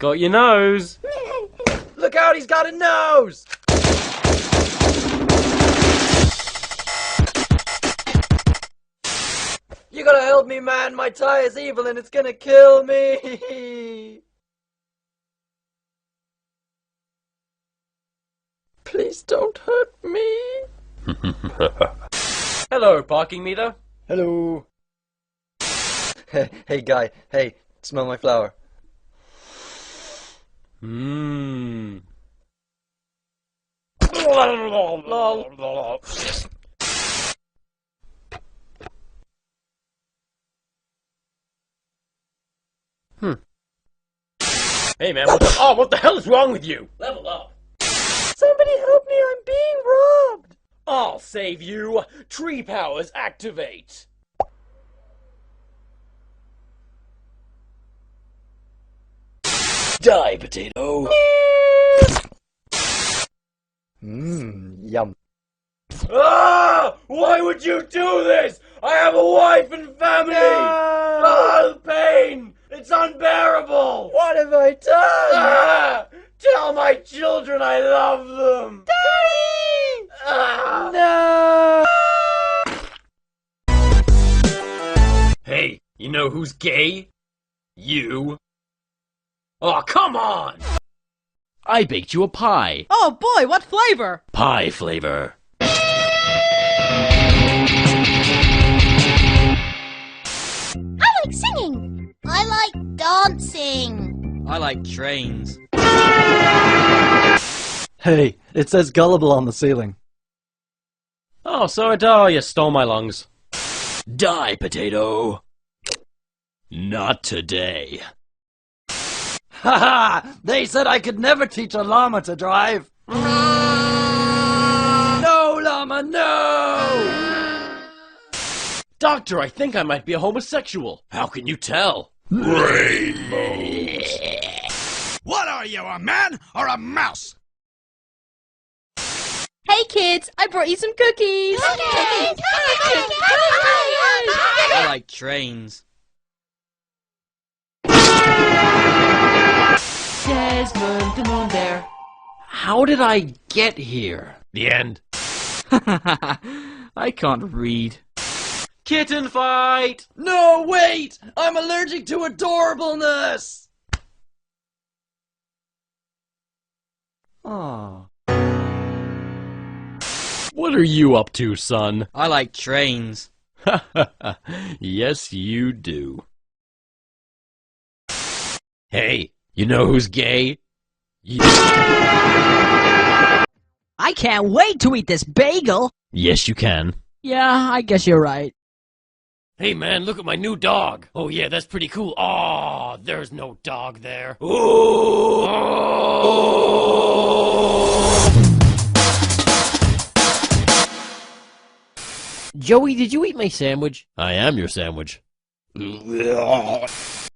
got your nose. Look out, he's got a nose! You gotta help me, man. My tie is evil and it's gonna kill me. Please don't hurt me. Hello, parking meter. Hello. Hey, guy. Hey, smell my flower. Mmm. Hey man, what the hell is wrong with you? Level up. Somebody help me, I'm being robbed. I'll save you. Tree powers activate. Die, potato. Yum. Ah! Why would you do this? I have a wife and family. No! Ah, the pain. It's unbearable. What have I done? Ah! Tell my children I love them. Daddy! Ah! No! Hey, you know who's gay? You. Oh, come on! I baked you a pie. Oh boy, what flavor? Pie flavor. I like singing. I like dancing. I like trains. Hey, it says gullible on the ceiling. Oh, so you stole my lungs. Die, potato. Not today. Haha! They said I could never teach a llama to drive. No, llama, no! Doctor, I think I might be a homosexual. How can you tell? Rainbows. What are you, a man or a mouse? Hey kids, I brought you some cookies. I like trains. Desmond, come on there. How did I get here? The end. I can't read. Kitten fight! No, wait! I'm allergic to adorableness! Aww. What are you up to, son? I like trains. Yes, you do. Hey, you know who's gay? I can't wait to eat this bagel! Yes, you can. Yeah, I guess you're right. Hey man, look at my new dog. Oh yeah, that's pretty cool. Aw, there's no dog there. Ooh. Joey, did you eat my sandwich? I am your sandwich.